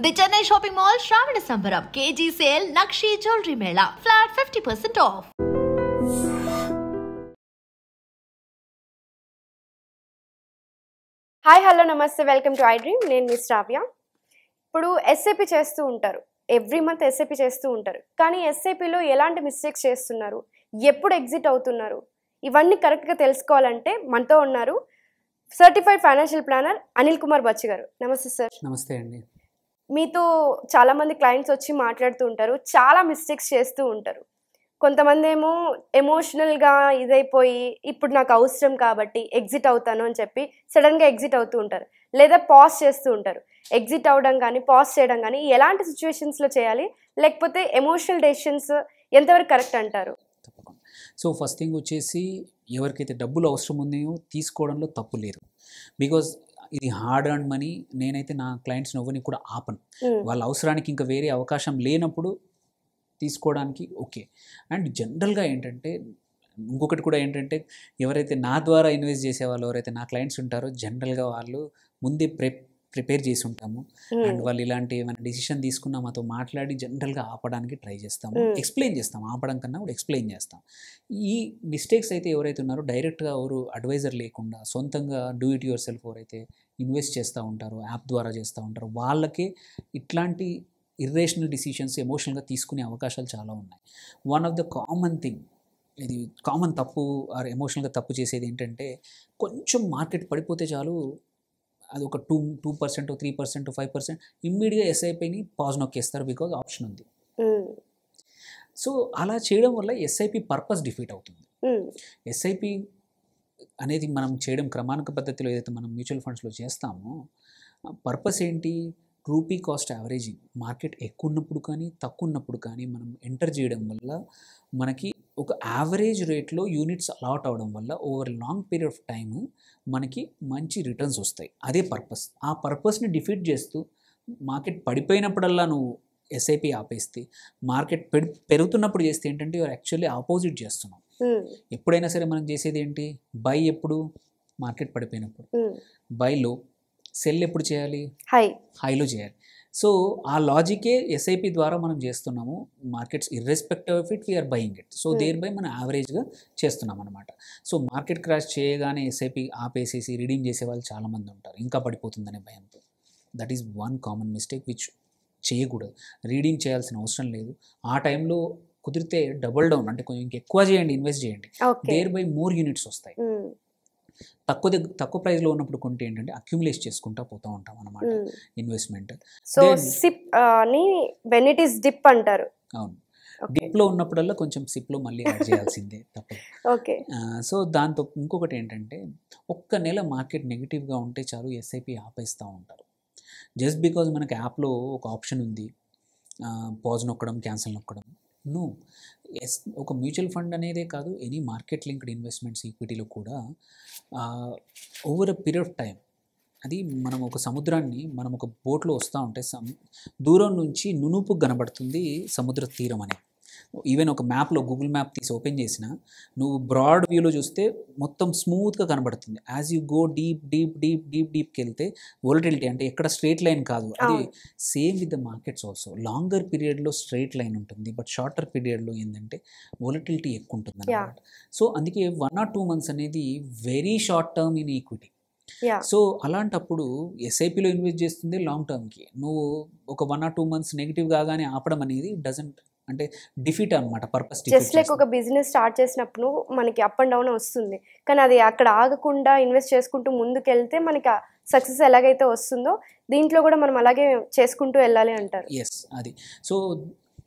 The Chennai Shopping Mall Shravana Sambaram KG Sale Nakshi Jewelry Mela Flat 50% off. Hi hello నమస్తే welcome to I dream. నేను miss రావ్య. ఇప్పుడు SIP చేస్తూ ఉంటారు, every month SIP చేస్తూ ఉంటారు. కానీ ఎస్ఐపిలో ఎలాంటి మిస్టేక్స్ చేస్తున్నారు, ఎప్పుడు ఎగ్జిట్ అవుతున్నారు, ఇవన్నీ కరెక్ట్గా తెలుసుకోవాలంటే మనతో ఉన్నారు certified financial planner Anil Kumar Bachchi garu. నమస్తే సార్. నమస్తే అండి. మీతో చాలామంది క్లయింట్స్ వచ్చి మాట్లాడుతూ ఉంటారు, చాలా మిస్టేక్స్ చేస్తూ ఉంటారు. కొంతమంది ఏమో ఎమోషనల్గా ఇదైపోయి ఇప్పుడు నాకు అవసరం కాబట్టి ఎగ్జిట్ అవుతాను అని చెప్పి సడన్గా ఎగ్జిట్ అవుతూ ఉంటారు, లేదా పాజ్ చేస్తూ ఉంటారు. ఎగ్జిట్ అవ్వడం కానీ పాజ్ చేయడం కానీ ఎలాంటి సిచ్యువేషన్స్లో చేయాలి, లేకపోతే ఎమోషనల్ డెసిషన్స్ ఎంతవరకు కరెక్ట్ అంటారు? తప్పకుండా. సో ఫస్ట్ థింగ్ వచ్చేసి, ఎవరికైతే డబ్బులు అవసరం ఉన్నాయో తీసుకోవడంలో తప్పు లేదు. బికాజ్ ఇది హార్డ్ అర్న్ మనీ. నేనైతే నా క్లయింట్స్ ఎవరిని కూడా ఆపను. వాళ్ళ అవసరానికి ఇంకా వేరే అవకాశం లేనప్పుడు తీసుకోవడానికి ఓకే. అండ్ జనరల్గా ఏంటంటే, ఇంకొకటి కూడా ఏంటంటే, ఎవరైతే నా ద్వారా ఇన్వెస్ట్ చేసే వాళ్ళు, ఎవరైతే నా క్లయింట్స్ ఉంటారో జనరల్గా వాళ్ళు ముందే ప్రిపేర్ చేసి ఉంటాము. అండ్ వాళ్ళు ఇలాంటి ఏమైనా డిసిషన్ తీసుకున్నా మాతో మాట్లాడి జనరల్గా ఆపడానికి ట్రై చేస్తాము, ఎక్స్ప్లెయిన్ చేస్తాం. ఆపడం కన్నా కూడా ఎక్స్ప్లెయిన్ చేస్తాం. ఈ మిస్టేక్స్ అయితే ఎవరైతే ఉన్నారో డైరెక్ట్గా ఎవరు అడ్వైజర్ లేకుండా సొంతంగా డూ ఇట్ యువర్ సెల్ఫ్ ఎవరైతే ఇన్వెస్ట్ చేస్తూ ఉంటారో, యాప్ ద్వారా చేస్తూ ఉంటారో, వాళ్ళకే ఇట్లాంటి ఇర్రేషనల్ డిసిషన్స్ ఎమోషనల్గా తీసుకునే అవకాశాలు చాలా ఉన్నాయి. One of the common thing, ఇది కామన్ తప్పు ఆర్ ఎమోషనల్గా తప్పు చేసేది ఏంటంటే, కొంచెం మార్కెట్ పడిపోతే చాలు అది ఒక 2% 3% 5% ఇమ్మీడియట్గా ఎస్ఐపిని పాజ్ నొక్కేస్తారు, బికాజ్ ఆప్షన్ ఉంది. సో అలా చేయడం వల్ల ఎస్ఐపి పర్పస్ డిఫీట్ అవుతుంది. ఎస్ఐపి అనేది మనం చేయడం క్రమానుక పద్ధతిలో ఏదైతే మనం మ్యూచువల్ ఫండ్స్లో చేస్తామో, పర్పస్ ఏంటి? Rupee cost averaging. మార్కెట్ ఎక్కువ ఉన్నప్పుడు కానీ తక్కువ ఉన్నప్పుడు కానీ మనం ఎంటర్ చేయడం వల్ల మనకి ఒక యావరేజ్ రేట్లో యూనిట్స్ అలాట్ అవడం వల్ల over long period of time మనకి మంచి రిటర్న్స్ వస్తాయి. అదే పర్పస్. ఆ పర్పస్ని డిఫీట్ చేస్తూ మార్కెట్ పడిపోయినప్పుడల్లా నువ్వు ఎస్ఐపి ఆపేస్తే, మార్కెట్ పెరుగుతున్నప్పుడు చేస్తే ఏంటంటే యూఆర్ యాక్చువల్లీ ఆపోజిట్ చేస్తున్నావు. ఎప్పుడైనా సరే మనం చేసేది ఏంటి? బై ఎప్పుడు? మార్కెట్ పడిపోయినప్పుడు. బైలో. సెల్ ఎప్పుడు చేయాలి? హైలో చేయాలి. సో ఆ లాజికే ఎస్ఐపి ద్వారా మనం చేస్తున్నాము. Markets irrespective of it we're buying it. So thereby మనం యావరేజ్గా చేస్తున్నాం అనమాట. సో మార్కెట్ క్రాష్ చేయగానే ఎస్ఐపి ఆపేసేసి రీడింగ్ చేసే వాళ్ళు చాలామంది ఉంటారు, ఇంకా పడిపోతుందనే భయంతో. That is one common mistake which చేయకూడదు. రీడింగ్ చేయాల్సిన అవసరం లేదు. ఆ టైంలో కుదిరితే డబుల్ డౌన్, అంటే కొంచెం ఇంకెక్కువ చేయండి, ఇన్వెస్ట్ చేయండి. దేర్ బై మోర్ యూనిట్స్ వస్తాయి. తక్కువ ప్రైస్లో ఉన్నప్పుడు కొంటే ఏంటంటే అక్యుములేట్ చేసుకుంటా పోతూ ఉంటాం అన్నమాట ఇన్వెస్ట్మెంట్. సో సిప్ అని వెన్ ఇట్ ఈస్ డిప్ అంటారు. అవును. డిప్లో ఉన్నప్పుడల్లా కొంచెం సిప్లో మళ్ళీ యాడ్ చేయాల్సిందే, తప్పదు. ఓకే. సో దాంతో ఇంకొకటి ఏంటంటే, ఒక్క నెల మార్కెట్ నెగిటివ్గా ఉంటే చాలు ఎస్ఐపి ఆపేస్తూ ఉంటారు. జస్ట్ బికాజ్ మనకి యాప్లో ఒక ఆప్షన్ ఉంది, పాజ్ నొక్కడం, క్యాన్సిల్ నొక్కడం. నో. ఒక మ్యూచువల్ ఫండ్ అనేదే కాదు, ఎనీ మార్కెట్ లింక్డ్ ఇన్వెస్ట్మెంట్స్ ఈక్విటీలో కూడా over a period of time, అది మనం ఒక సముద్రాన్ని మనం ఒక బోట్లో వస్తూ ఉంటే దూరం నుంచి నునుపు కనబడుతుంది సముద్ర తీరం అనేది. ఈవెన్ ఒక మ్యాప్లో గూగుల్ మ్యాప్ తీసి ఓపెన్ చేసినా నువ్వు బ్రాడ్ వ్యూలో చూస్తే మొత్తం స్మూత్గా కనబడుతుంది. As you go deep deep deep deep డీప్కి వెళ్తే వోలటిలిటీ, అంటే ఎక్కడ స్ట్రేట్ లైన్ కాదు, అది same with the markets also. Longer పీరియడ్లో స్ట్రేట్ లైన్ ఉంటుంది, బట్ షార్టర్ పీరియడ్లో ఏంటంటే వోలటిలిటీ ఎక్కువ ఉంటుంది అన్నమాట. సో అందుకే 1 or 2 months అనేది very short term in equity. So అలాంటప్పుడు ఎస్ఐపిలో ఇన్వెస్ట్ చేస్తుంది లాంగ్ టర్మ్కి. నువ్వు ఒక 1 or 2 months నెగిటివ్ కాగానే ఆపడం అనేది డజంట్, అంటే డిఫీట్ అనమాట. పర్పస్ జస్ట్ లైక్ ఒక బిజినెస్ స్టార్ట్ చేసినప్పుడు మనకి అప్ అండ్ డౌన్ వస్తుంది, కానీ అది అక్కడ ఆగకుండా ఇన్వెస్ట్ చేసుకుంటూ ముందుకెళ్తే మనకి సక్సెస్ ఎలాగైతే వస్తుందో దీంట్లో కూడా మనం అలాగే చేసుకుంటూ వెళ్ళాలి అంటారు. ఎస్, అది. సో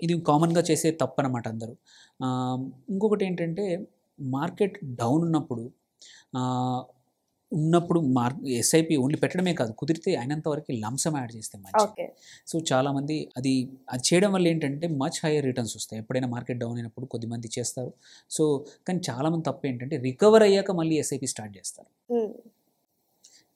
ఇది కామన్గా చేసే తప్పు అనమాట అందరూ. ఇంకొకటి ఏంటంటే, మార్కెట్ డౌన్ ఉన్నప్పుడు ఎస్ఐపి ఓన్లీ పెట్టడమే కాదు, కుదిరితే అయినంత వరకు లంసమ్ యాడ్ చేస్తే మంచిది. సో చాలామంది అది చేయడం వల్ల ఏంటంటే మచ్ హైయర్ రిటర్న్స్ వస్తాయి. ఎప్పుడైనా మార్కెట్ డౌన్ అయినప్పుడు కొద్దిమంది చేస్తారు. సో కానీ చాలామంది తప్పు ఏంటంటే రికవర్ అయ్యాక మళ్ళీ ఎస్ఐపి స్టార్ట్ చేస్తారు.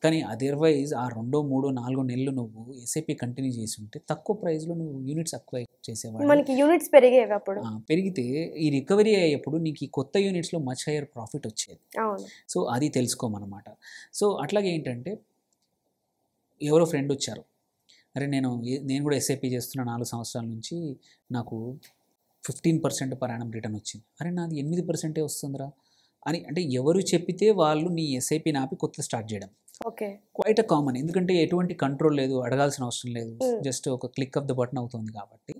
కానీ అదర్వైజ్ ఆ 2, 3, 4 నెలలు నువ్వు ఎస్ఐపి కంటిన్యూ చేసి ఉంటే తక్కువ ప్రైస్లో నువ్వు యూనిట్స్ అక్వైర్ చేసేవాడు, మనకి యూనిట్స్ పెరిగేవి. అప్పుడు పెరిగితే ఈ రికవరీ అయ్యేప్పుడు నీకు ఈ కొత్త యూనిట్స్లో మచ్ హైయర్ ప్రాఫిట్ వచ్చేది. సో అది తెలుసుకోమన్నమాట. సో అట్లాగే ఏంటంటే, ఎవరో ఫ్రెండ్ వచ్చారు, అరే నేను కూడా ఎస్ఐపి చేస్తున్న 4 సంవత్సరాల నుంచి నాకు 15% పర్ యానం రిటర్న్ వచ్చింది. అరే నాది 8% వస్తుందిరా అని, అంటే ఎవరు చెప్పితే వాళ్ళు నీ ఎస్ఐపిని ఆపి కొత్త స్టార్ట్ చేయడం ఓకే. Quite a common. ఎందుకంటే ఎటువంటి కంట్రోల్ లేదు, అడగాల్సిన అవసరం లేదు, జస్ట్ ఒక క్లిక్ ఆఫ్ ద బటన్ అవుతుంది కాబట్టి.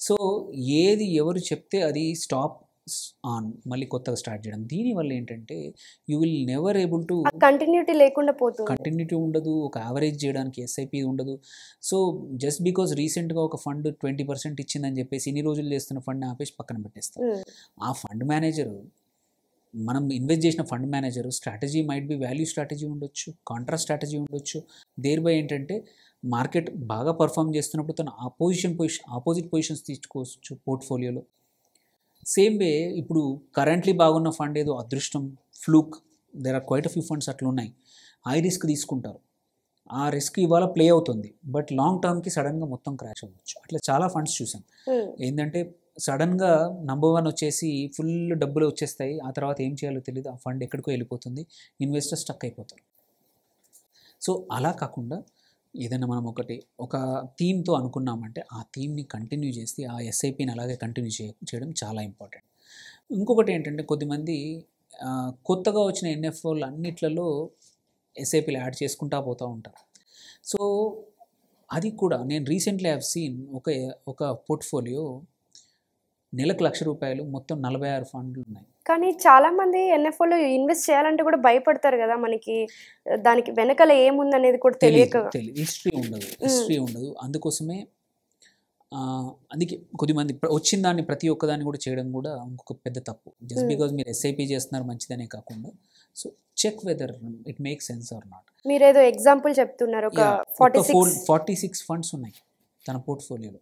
సో ఏది ఎవరు చెప్తే అది స్టాప్ ఆన్, మళ్ళీ కొత్తగా స్టార్ట్ చేయడం. దీనివల్ల ఏంటంటే you will never able to continuity లేకుండా పోతుంది. కంటిన్యూటీ ఉండదు, ఒక యావరేజ్ చేయడానికి ఎస్ఐపి ఉండదు. సో జస్ట్ బికాజ్ రీసెంట్గా ఒక ఫండ్ 20% ఇచ్చిందని చెప్పేసి ఇన్ని రోజులు చేస్తున్న ఫండ్ని ఆపేసి పక్కన పెట్టేస్తాం. ఆ ఫండ్ మేనేజరు, మనం ఇన్వెస్ట్ చేసిన fund manager strategy might be value strategy ఉండొచ్చు, కాంట్రా స్ట్రాటజీ ఉండొచ్చు. దేర్ బై ఏంటంటే మార్కెట్ బాగా పర్ఫామ్ చేస్తున్నప్పుడు తను ఆపోజిట్ పొజిషన్స్ తీసుకోవచ్చు పోర్ట్ఫోలియోలో. సేమ్ వే ఇప్పుడు కరెంట్లీ బాగున్న ఫండ్ ఏదో అదృష్టం, fluke, there are quite a few funds అట్లా ఉన్నాయి, హై రిస్క్ తీసుకుంటారు. ఆ రిస్క్ ఇవాళ ప్లే అవుతుంది, బట్ లాంగ్ టర్మ్కి సడన్గా మొత్తం క్రాష్ అవ్వచ్చు. అట్లా చాలా ఫండ్స్ చూసాం. ఏంటంటే సడన్గా నంబర్ 1 వచ్చేసి ఫుల్ డబ్బులు వచ్చేస్తాయి, ఆ తర్వాత ఏం చేయాలో తెలియదు, ఆ ఫండ్ ఎక్కడికో వెళ్ళిపోతుంది, ఇన్వెస్టర్ స్టక్ అయిపోతారు. సో అలా కాకుండా ఏదైనా మనం ఒక థీమ్తో అనుకున్నామంటే ఆ థీమ్ని కంటిన్యూ చేసి ఆ ఎస్ఐపిని అలాగే కంటిన్యూ చేయడం చాలా ఇంపార్టెంట్. ఇంకొకటి ఏంటంటే కొద్దిమంది కొత్తగా వచ్చిన ఎన్ఎఫ్ఓలు అన్నిట్లలో ఎస్ఐపిలు యాడ్ చేసుకుంటా పోతూ ఉంటారు. సో అది కూడా నేను రీసెంట్లీ హ్యావ్ సీన్ ఒక పోర్ట్ఫోలియో నెలకు ₹1,00,000, మొత్తం 46 ఫండ్లు ఉన్నాయి. కానీ చాలా మంది ఎన్ఎఫ్ఓలో ఇన్వెస్ట్ చేయాలంటే కూడా భయపడతారు కదా, మనకి దానికి వెనకాల ఏముందనేది కూడా తెలియక. హిస్టరీ ఉండదు. అందుకోసమే అందుకే కొద్దిమంది వచ్చిన దాన్ని ప్రతి ఒక్కదాన్ని కూడా చేయడం కూడా ఇంకొక పెద్ద తప్పు. జస్ట్ బికాజ్ మీరు ఎస్ఐపి చేస్తున్నారు మంచిదనే కాకుండా, so check whether it make sense or not. మీరేదో ఎగ్జాంపుల్ చెప్తున్నారు, ఒక 46 ఫండ్స్ ఉన్నాయి తన పోర్ట్ఫోలియోలో.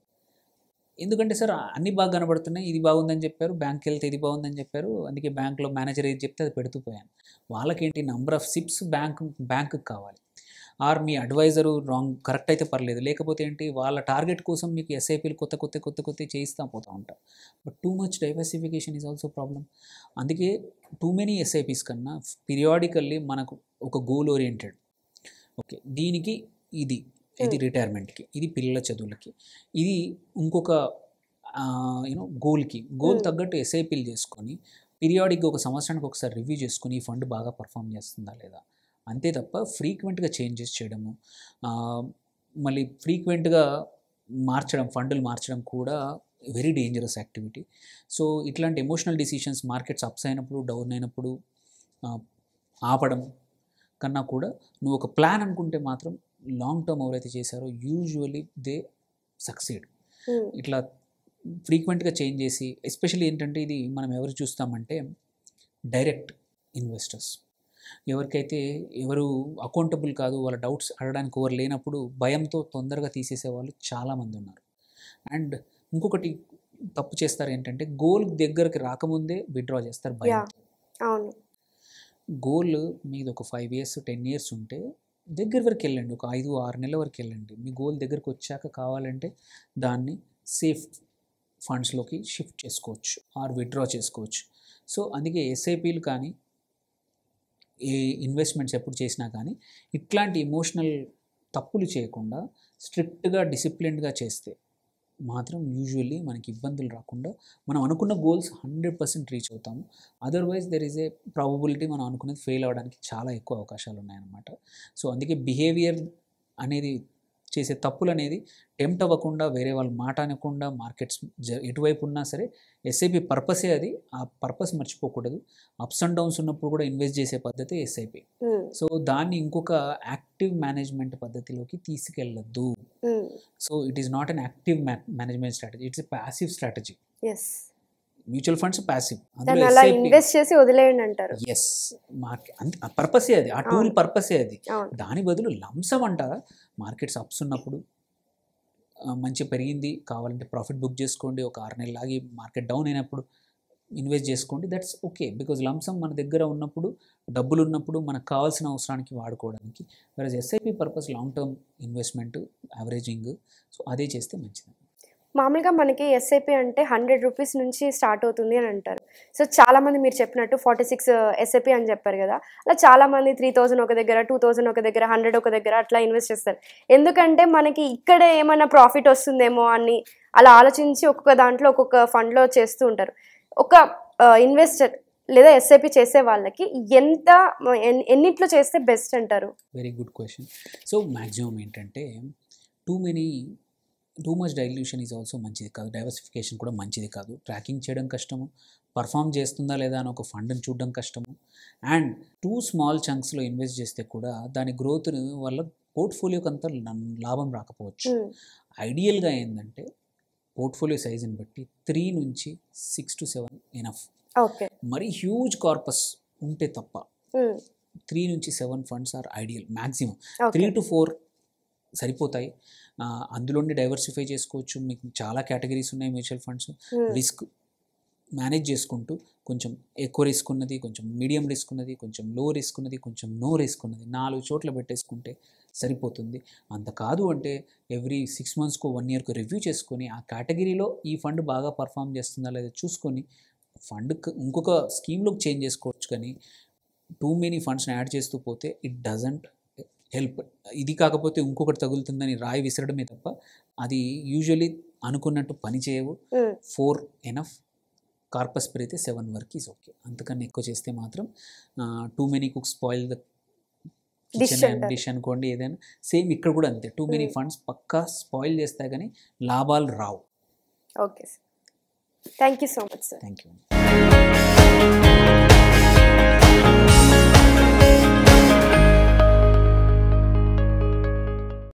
ఎందుకంటే సార్ అన్ని బాగా కనబడుతున్నాయి, ఇది బాగుందని చెప్పారు, బ్యాంక్కి వెళ్తే ఇది బాగుందని చెప్పారు, అందుకే బ్యాంక్లో మేనేజర్ ఏది చెప్తే అది పెడుతూ పోయాను. వాళ్ళకేంటి నంబర్ ఆఫ్ సిప్స్ బ్యాంకుకి కావాలి, ఆర్ మీ అడ్వైజరు కరెక్ట్ అయితే పర్లేదు, లేకపోతే ఏంటి వాళ్ళ టార్గెట్ కోసం మీకు ఎస్ఐపీలు కొత్త చేయిస్తూ పోతూ ఉంటారు. But too much diversification is also problem. అందుకే టూ మెనీ ఎస్ఐపీస్ కన్నా పీరియాడికల్లీ మనకు ఒక గోల్ ఓరియంటెడ్, ఓకే దీనికి ఇది రిటైర్మెంట్కి, ఇది పిల్లల చదువులకి, ఇది ఇంకొక గోల్ తగ్గట్టు ఎస్ఐపీలు చేసుకొని పీరియాడిక్గా ఒక సంవత్సరానికి ఒకసారి రివ్యూ చేసుకొని ఈ ఫండ్ బాగా పర్ఫామ్ చేస్తుందా లేదా, అంతే తప్ప ఫ్రీక్వెంట్గా చేంజెస్ చేయడము, మళ్ళీ ఫ్రీక్వెంట్గా ఫండ్లు మార్చడం కూడా వెరీ డేంజరస్ యాక్టివిటీ. సో ఇట్లాంటి ఎమోషనల్ డిసిషన్స్ మార్కెట్స్ అప్స్ అయినప్పుడు డౌన్ అయినప్పుడు ఆపడం కన్నా కూడా నువ్వు ఒక ప్లాన్ అనుకుంటే మాత్రం లాంగ్ టర్మ్ ఎవరైతే చేశారో యూజువల్లీ దే సక్సీడ్. ఇట్లా ఫ్రీక్వెంట్గా చేంజ్ చేసి, ఎస్పెషల్లీ ఏంటంటే ఇది మనం ఎవరు చూస్తామంటే డైరెక్ట్ ఇన్వెస్టర్స్, ఎవరు అకౌంటబుల్ కాదు, వాళ్ళ డౌట్స్ అడగడానికి ఎవరు లేనప్పుడు భయంతో తొందరగా తీసేసే వాళ్ళు చాలామంది ఉన్నారు. అండ్ ఇంకొకటి తప్పు చేస్తారు ఏంటంటే గోల్ దగ్గరికి రాకముందే విత్డ్రా చేస్తారు భయం. గోల్ మీది ఒక 5 years 10 years ఉంటే దగ్గర వరకు వెళ్ళండి, ఒక 5-6 నెలల వరకు వెళ్ళండి. మీ గోల్ దగ్గరకు వచ్చాక కావాలంటే దాన్ని సేఫ్ ఫండ్స్లోకి షిఫ్ట్ చేసుకోవచ్చు ఆర్ విత్డ్రా చేసుకోవచ్చు. సో అందుకే ఎస్ఐపీలు కానీ ఏ ఇన్వెస్ట్మెంట్స్ ఎప్పుడు చేసినా కానీ ఇట్లాంటి ఎమోషనల్ తప్పులు చేయకుండా స్ట్రిక్ట్గా డిసిప్లిన్డ్గా చేస్తే మాత్రం యూజువల్లీ మనకి ఇబ్బందులు రాకుండా మనం అనుకున్న గోల్స్ 100% రీచ్ అవుతాము. Otherwise there is a probability మనం అనుకున్నది ఫెయిల్ అవ్వడానికి చాలా ఎక్కువ అవకాశాలు ఉన్నాయన్నమాట. సో అందుకే బిహేవియర్ అనేది చేసే తప్పులు అనేది టెంప్ట్ అవ్వకుండా, వేరే వాళ్ళ మాట అనకుండా, మార్కెట్స్ ఎటువైపు ఉన్నా సరే ఎస్ఐపి పర్పసే అది, ఆ పర్పస్ మర్చిపోకూడదు. అప్స్ అండ్ డౌన్స్ ఉన్నప్పుడు కూడా ఇన్వెస్ట్ చేసే పద్ధతి ఎస్ఐపి. సో దాన్ని ఇంకొక యాక్టివ్ మేనేజ్మెంట్ పద్ధతిలోకి తీసుకెళ్ళద్దు. So it is not an active management strategy, it's a passive strategy. Mutual funds passive, invest చేసి వదిలేయండి అంటారు. ఎస్, పర్పసే అది, ఆ టూల్ పర్పసే అది. దాని బదులు లంసం అంటారా, మార్కెట్స్ అప్స్ ఉన్నప్పుడు మంచి పెరిగింది కావాలంటే ప్రాఫిట్ బుక్ చేసుకోండి, ఒక 6 నెలలు ఆగి మార్కెట్ డౌన్ అయినప్పుడు ఇన్వెస్ట్ చేసుకోండి, దట్స్ ఓకే. బికాజ్ లంసం మన దగ్గర ఉన్నప్పుడు, డబ్బులు ఉన్నప్పుడు మనకు కావాల్సిన అవసరానికి వాడుకోవడానికి. వేరే SIP purpose long term investment, averaging, so అదే చేస్తే మంచిది. మామూలుగా మనకి ఎస్ఐపి అంటే 100 రూపీస్ నుంచి స్టార్ట్ అవుతుంది అని అంటారు. సో చాలామంది మీరు చెప్పినట్టు 46 ఎస్ఐపి అని చెప్పారు కదా, అలా చాలామంది 3000 ఒక దగ్గర, 2000 ఒక దగ్గర, 100 ఒక దగ్గర అట్లా ఇన్వెస్ట్ చేస్తారు. ఎందుకంటే మనకి ఇక్కడే ఏమైనా ప్రాఫిట్ వస్తుందేమో అని అలా ఆలోచించి ఒక్కొక్క దాంట్లో ఒక్కొక్క ఫండ్లో చేస్తూ ఉంటారు. ఒక ఇన్వెస్టర్ లేదా ఎస్ఐపి చేసే వాళ్ళకి ఎన్నిట్లో చేస్తే బెస్ట్ అంటారు? Very good question. So maximum ఏంటంటే too much dilution is also మంచిది కాదు, డైవర్సిఫికేషన్ కూడా మంచిది కాదు. ట్రాకింగ్ చేయడం కష్టము, పర్ఫామ్ చేస్తుందా లేదా అని ఒక ఫండ్ని చూడడం కష్టము. అండ్ టూ స్మాల్ చంక్స్లో ఇన్వెస్ట్ చేస్తే కూడా దాని గ్రోత్ వల్ల పోర్ట్ఫోలియోకి అంత లాభం రాకపోవచ్చు. ఐడియల్గా ఏంటంటే పోర్ట్ఫోలియో సైజుని బట్టి 3 నుంచి 6 to 7 ఎనఫ్. మరి హ్యూజ్ కార్పస్ ఉంటే తప్ప 3 నుంచి 7 funds are ideal. Maximum 3 to 4 సరిపోతాయి. అందులోనే డైవర్సిఫై చేసుకోవచ్చు. మీకు చాలా కేటగిరీస్ ఉన్నాయి మ్యూచువల్ ఫండ్స్. రిస్క్ మేనేజ్ చేసుకుంటూ కొంచెం ఎక్కువ రిస్క్ ఉన్నది, కొంచెం మీడియం రిస్క్ ఉన్నది, కొంచెం లో రిస్క్ ఉన్నది, కొంచెం నో రిస్క్ ఉన్నది 4 చోట్ల పెట్టేసుకుంటే సరిపోతుంది. అంత కాదు అంటే ఎవ్రీ 6 monthsకు 1 yearకు రివ్యూ చేసుకొని ఆ కేటగిరీలో ఈ ఫండ్ బాగా పర్ఫామ్ చేస్తుందా లేదా చూసుకొని ఫండ్ ఇంకొక స్కీమ్లోకి చేంజ్ చేసుకోవచ్చు. కానీ టూ మెనీ ఫండ్స్ని యాడ్ చేస్తూ పోతే ఇట్ డజంట్ హెల్ప్. ఇది కాకపోతే ఇంకొకటి తగులుతుందని రాయి విసరడమే తప్ప అది యూజువలీ అనుకున్నట్టు పని చేయవు. 4 ఎనఫ్. కార్పస్ పెరిగితే 7 వరకు ఈజ్ ఓకే. అంతకన్నా ఎక్కువ చేస్తే మాత్రం too many cooks spoil the kitchen dish అనుకోండి. ఏదైనా సేమ్ ఇక్కడ కూడా అంతే. టూ మెనీ ఫండ్స్ పక్కా స్పాయిల్ చేస్తే కానీ లాభాలు రావు. Okay sir, thank you so much sir. Thank you.